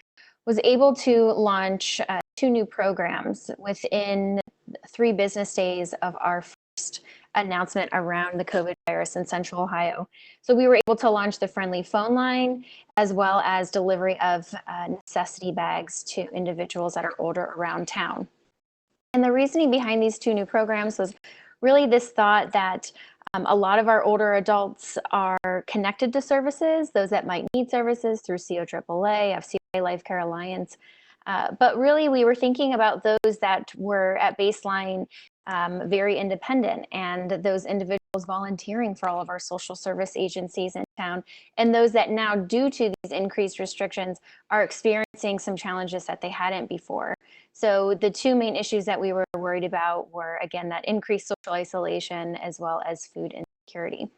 was able to launch 2 new programs within 3 business days of our first announcement around the COVID virus in Central Ohio. So we were able to launch the Friendly Phone Line, as well as delivery of necessity bags to individuals that are older around town. And the reasoning behind these 2 new programs was really this thought that a lot of our older adults are connected to services, those that might need services through COAAA, FCA Life Care Alliance. But really, we were thinking about those that were at baseline very independent, and those individuals volunteering for all of our social service agencies in town, and those that now, due to these increased restrictions, are experiencing some challenges that they hadn't before. So the 2 main issues that we were worried about were, again, that increased social isolation as well as food insecurity.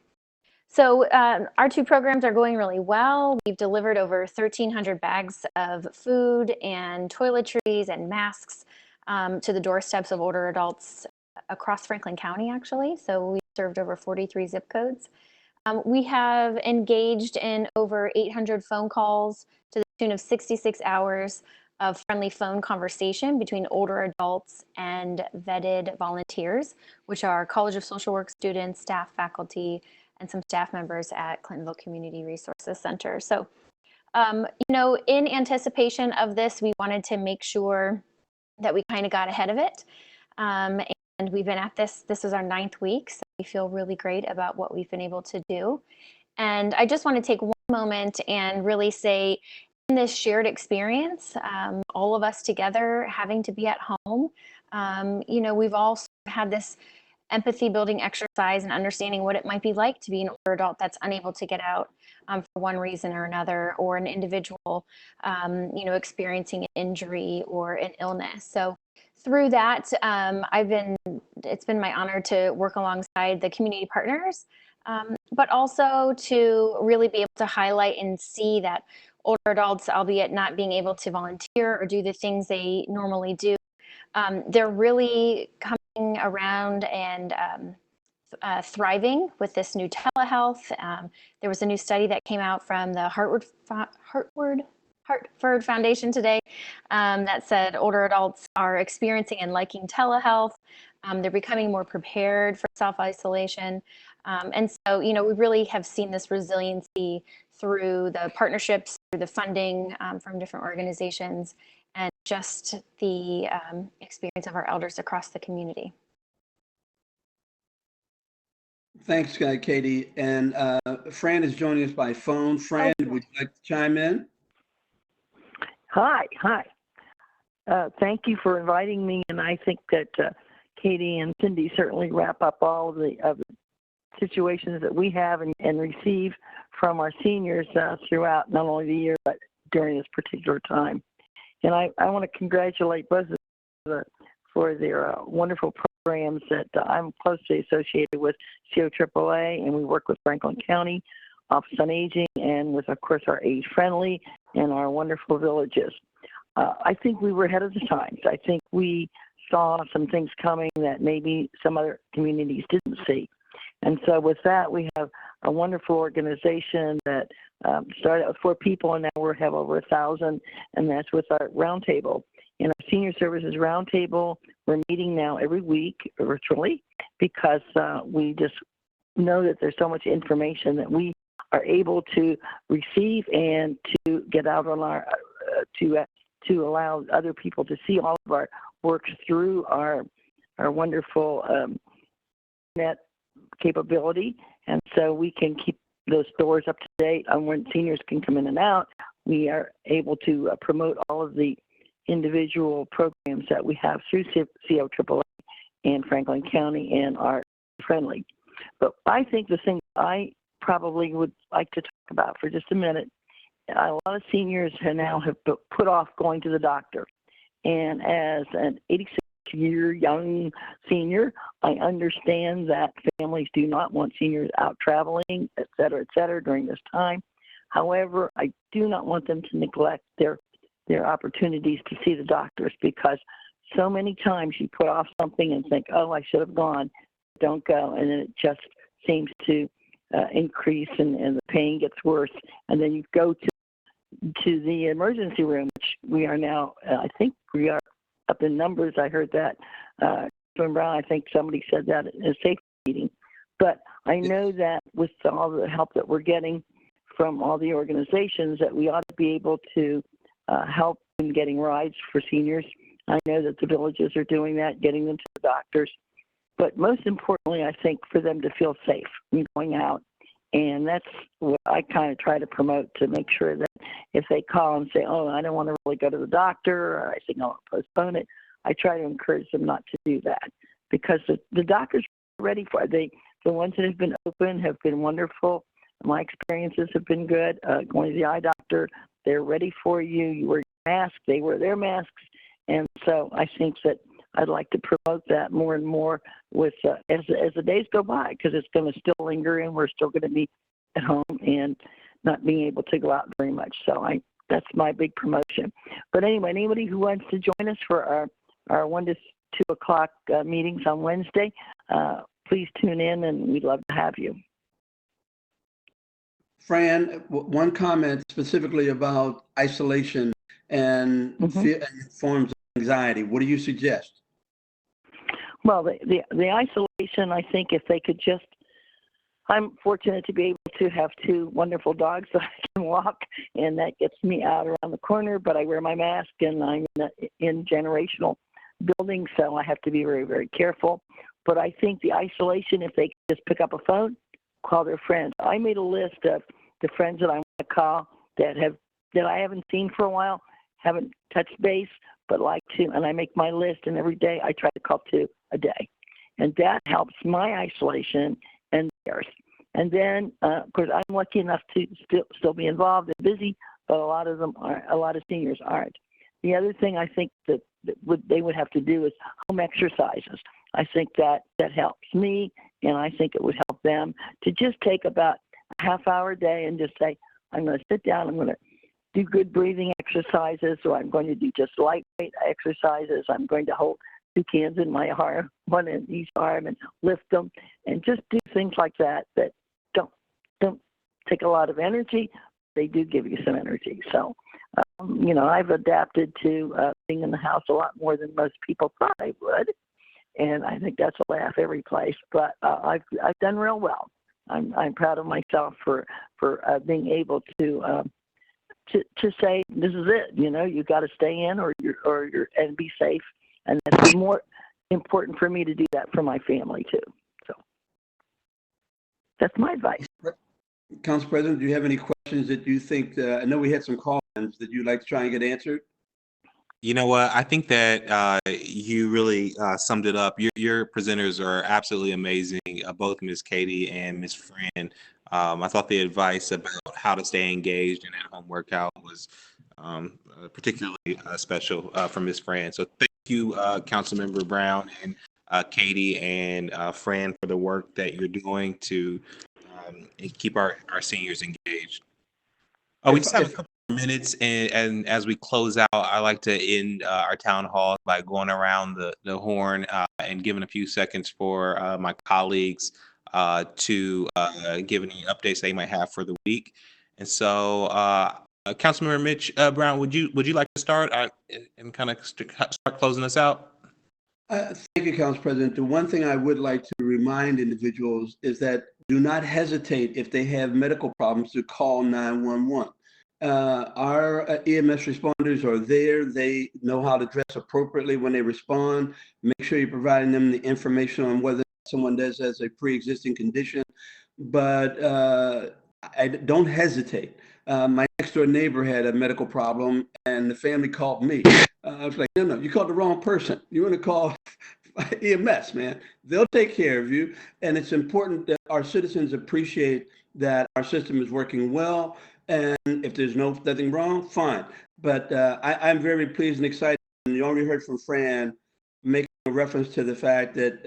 So our 2 programs are going really well. We've delivered over 1,300 bags of food and toiletries and masks to the doorsteps of older adults across Franklin County, actually. So we served over 43 zip codes. We have engaged in over 800 phone calls to the tune of 66 hours of friendly phone conversation between older adults and vetted volunteers, which are College of Social Work students, staff, faculty, and some staff members at Clintonville Community Resources Center. So, you know, in anticipation of this, we wanted to make sure that we kind of got ahead of it. And we've been at this is our 9th week, so we feel really great about what we've been able to do. And I just want to take one moment and really say, in this shared experience, all of us together having to be at home, you know, we've all had this empathy building exercise and understanding what it might be like to be an older adult that's unable to get out for one reason or another, or an individual, you know, experiencing an injury or an illness. So through that, it's been my honor to work alongside the community partners, but also to really be able to highlight and see that older adults, albeit not being able to volunteer or do the things they normally do, they're really coming around and thriving with this new telehealth. There was a new study that came out from the Hartford Foundation today that said older adults are experiencing and liking telehealth. They're becoming more prepared for self-isolation. And so, you know, we really have seen this resiliency through the partnerships, through the funding from different organizations, and just the experience of our elders across the community. Thanks, Katie. And Fran is joining us by phone. Fran, would you like to chime in? Hi. Thank you for inviting me, and I think that Katie and Cindy certainly wrap up all of the situations that we have and receive from our seniors throughout not only the year but during this particular time. And I want to congratulate both of them for their wonderful programs that I'm closely associated with COAAA, and we work with Franklin County Office on Aging and with, of course, our Age Friendly and our wonderful villages. I think we were ahead of the times. I think we saw some things coming that maybe some other communities didn't see. And so with that, we have a wonderful organization that started with 4 people, and now we have over 1,000, and that's with our roundtable. In our Senior Services Roundtable, we're meeting now every week virtually because we just know that there's so much information that we are able to receive and to get out on our, to allow other people to see all of our work through our wonderful net capability. And so we can keep those doors up to date on when seniors can come in and out. We are able to promote all of the individual programs that we have through COAAA and Franklin County and our Friendly. But I think the thing I probably would like to talk about for just a minute, a lot of seniors now have put off going to the doctor. And as an 86-year young senior, I understand that families do not want seniors out traveling, et cetera, during this time. However, I do not want them to neglect their opportunities to see the doctors, because so many times you put off something and think, oh, I should have gone, don't go, and then it just seems to increase and the pain gets worse, and then you go to the emergency room, which we are now, I think we are up in numbers. I heard that from Brown, I think somebody said that in a safety meeting. But I know that with all the help that we're getting from all the organizations, that we ought to be able to help in getting rides for seniors. I know that the villages are doing that, getting them to the doctors. But most importantly, I think for them to feel safe in going out. And that's what I kind of try to promote, to make sure that if they call and say, oh, I don't want to really go to the doctor, or I think I'll postpone it, I try to encourage them not to do that, because the doctors are ready for it. The ones that have been open have been wonderful. My experiences have been good. Going to the eye doctor, they're ready for you. You wear your mask, they wear their masks. And so I think that I'd like to promote that more and more with as the days go by, because it's going to still linger and we're still going to be at home and not being able to go out very much. So that's my big promotion. But anyway, anybody who wants to join us for our 1 to 2 o'clock meetings on Wednesday, please tune in, and we'd love to have you. Fran, one comment specifically about isolation and forms of anxiety. What do you suggest? Well, the isolation, I think if they could just, I'm fortunate to be able to have 2 wonderful dogs that I can walk, and that gets me out around the corner, but I wear my mask, and I'm in generational building, so I have to be very, very careful. But I think the isolation, if they could just pick up a phone, call their friends. I made a list of the friends that I want to call that I haven't seen for a while, haven't touched base, but like to, and I make my list, and every day I try to call 2 a day. And that helps my isolation and theirs. And then, of course, I'm lucky enough to still be involved and busy, but a lot of seniors aren't. The other thing I think that they would have to do is home exercises. I think that helps me, and I think it would help them to just take about a half hour a day and just say, I'm going to sit down, I'm going to do good breathing exercises, or I'm going to do just lightweight exercises. I'm going to hold 2 cans in my arm, 1 in each arm, and lift them, and just do things like that don't take a lot of energy. They do give you some energy. So, I've adapted to being in the house a lot more than most people thought I would, and I think that's a laugh every place. But I've done real well. I'm proud of myself for being able to say, this is it. You got to stay in or and be safe. And that's more important for me to do that for my family too. So that's my advice. Council President, do you have any questions that you think, I know we had some call-ins that you'd like to try and get answered? You know what? I think that you really summed it up. Your presenters are absolutely amazing, both Ms. Katie and Ms. Fran. I thought the advice about how to stay engaged in at-home workout was particularly special for Ms. Fran. So thank you, Councilmember Brown and Katie and Fran, for the work that you're doing to and keep our seniors engaged. Oh, we just have a couple of minutes, and as we close out, I like to end our town hall by going around the horn and giving a few seconds for my colleagues to give any updates they might have for the week. And so, Councilmember Mitch Brown, would you like to start and kind of start closing us out? Thank you, Council President. The one thing I would like to remind individuals is that do not hesitate if they have medical problems to call 911. Our EMS responders are there. They know how to dress appropriately when they respond. Make sure you're providing them the information on whether someone does has a pre-existing condition. But I don't hesitate. My next door neighbor had a medical problem and the family called me. I was like, no, you called the wrong person. You want to call EMS, man. They'll take care of you. And it's important that our citizens appreciate that our system is working well. And if there's nothing wrong, fine. But I'm very pleased and excited. And you already heard from Fran making a reference to the fact that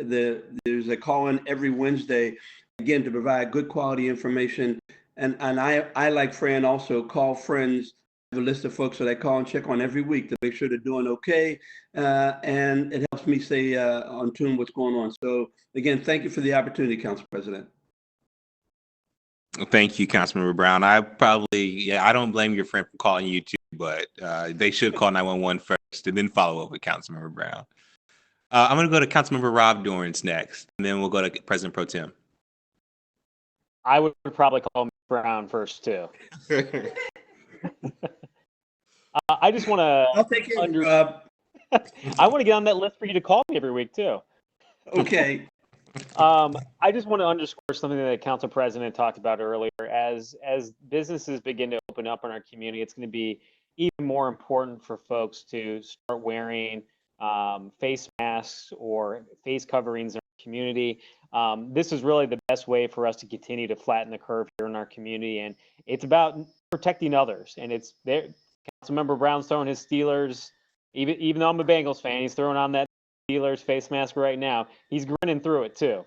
there's a call-in every Wednesday, again, to provide good quality information. And I like Fran, also call friends. I have a list of folks that I call and check on every week to make sure they're doing okay. And it helps me stay on tune what's going on. So again, thank you for the opportunity, Council President. Thank you, Councilmember Brown. I don't blame your friend for calling you too, but they should call 911 first and then follow up with Councilmember Brown. I'm going to go to Councilmember Rob Dorrance next, and then we'll go to President Pro Tem. I would probably call Brown first too. I just want to. I'll take care of you, Rob. I want to get on that list for you to call me every week too. Okay. I just want to underscore something that the Council President talked about earlier. As businesses begin to open up in our community, it's going to be even more important for folks to start wearing face masks or face coverings in our community. This is really the best way for us to continue to flatten the curve here in our community, and it's about protecting others. And it's there. Councilmember Brown's throwing his Steelers. Even though I'm a Bengals fan, he's throwing on that Steelers face mask right now. He's grinning through it too.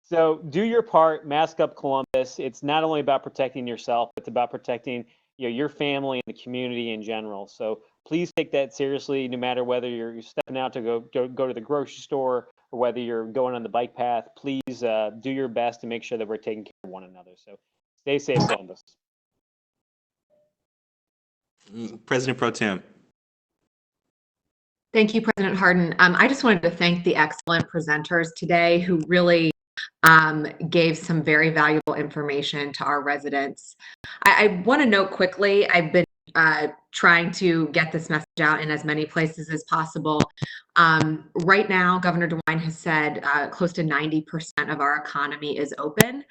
So do your part, mask up Columbus. It's not only about protecting yourself, it's about protecting your family and the community in general. So please take that seriously, no matter whether you're stepping out to go to the grocery store or whether you're going on the bike path. Please do your best to make sure that we're taking care of one another. So stay safe, Columbus. President Pro Tem. Thank you, President Harden. I just wanted to thank the excellent presenters today who really gave some very valuable information to our residents. I want to note quickly, I've been trying to get this message out in as many places as possible. Right now, Governor DeWine has said close to 90% of our economy is open.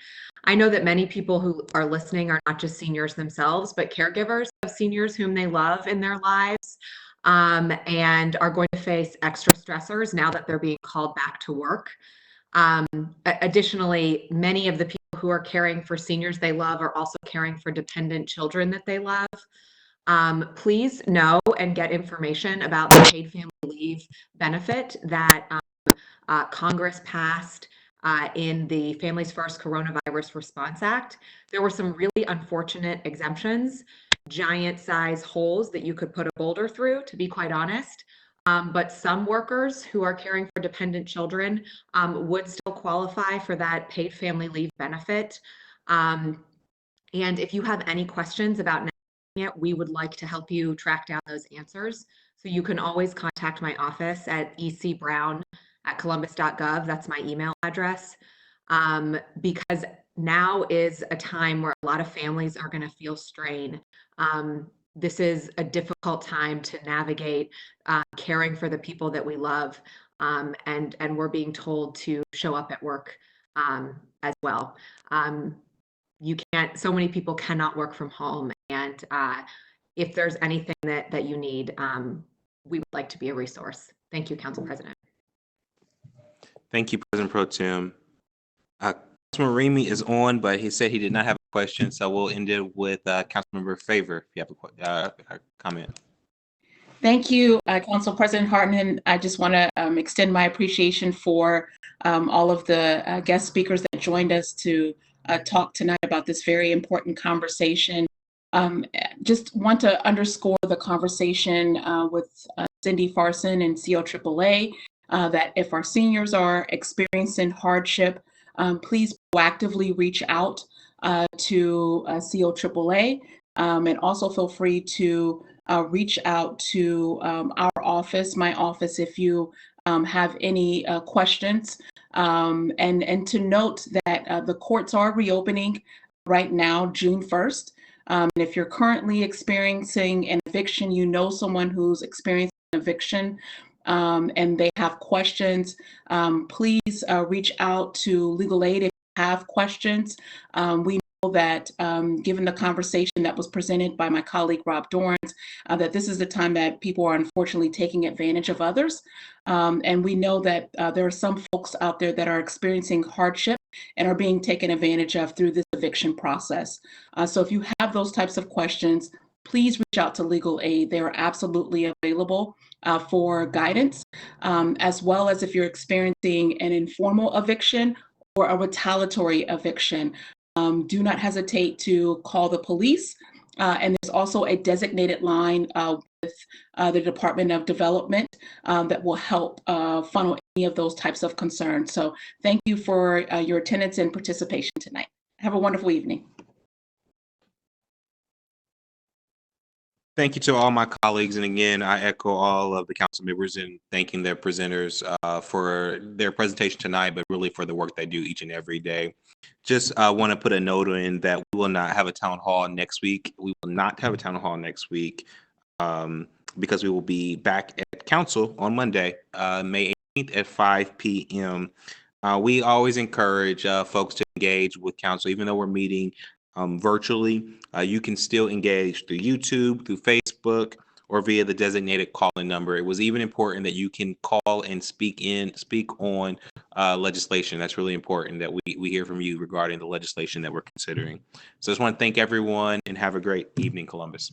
I know that many people who are listening are not just seniors themselves, but caregivers of seniors whom they love in their lives. And are going to face extra stressors now that they're being called back to work. Additionally, many of the people who are caring for seniors they love are also caring for dependent children that they love. Please know and get information about the paid family leave benefit that Congress passed in the Families First Coronavirus Response Act. There were some really unfortunate exemptions, giant size holes that you could put a boulder through, to be quite honest. But some workers who are caring for dependent children would still qualify for that paid family leave benefit. And if you have any questions about it, we would like to help you track down those answers. So you can always contact my office at ecbrown@columbus.gov. That's my email address. Because now is a time where a lot of families are going to feel strain. This is a difficult time to navigate caring for the people that we love, and we're being told to show up at work as well. So many people cannot work from home, and if there's anything that you need, we would like to be a resource. Thank you, Council President. Thank you, President Pro Tem. Councilman Remy is on, but he said he did not have a question, so we'll end it with Councilmember Favor, if you have a comment. Thank you, Council President Harden. I just want to extend my appreciation for all of the guest speakers that joined us to talk tonight about this very important conversation. Just want to underscore the conversation with Cindy Farson and COAAA that if our seniors are experiencing hardship, please proactively reach out to COAAA, and also feel free to reach out to our office, my office, if you have any questions. And to note that the courts are reopening right now, June 1st. And if you're currently experiencing an eviction, you know someone who's experiencing an eviction, and they have questions, please reach out to legal aid if you have questions. We know that given the conversation that was presented by my colleague Rob Dorrance, that this is the time that people are unfortunately taking advantage of others. And we know that there are some folks out there that are experiencing hardship and are being taken advantage of through this eviction process. So if you have those types of questions, please reach out to legal aid. They are absolutely available for guidance, as well as if you're experiencing an informal eviction or a retaliatory eviction. Do not hesitate to call the police. And there's also a designated line with the Department of Development that will help funnel any of those types of concerns. So thank you for your attendance and participation tonight. Have a wonderful evening. Thank you to all my colleagues. And again, I echo all of the council members in thanking their presenters for their presentation tonight, but really for the work they do each and every day. Just want to put a note in that we will not have a town hall next week. We will not have a town hall next week because we will be back at council on Monday, May 18th at 5 p.m. We always encourage folks to engage with council, even though we're meeting virtually. You can still engage through YouTube, through Facebook, or via the designated call-in number. It was even important that you can call and speak on legislation. That's really important that we hear from you regarding the legislation that we're considering. So I just want to thank everyone and have a great evening, Columbus.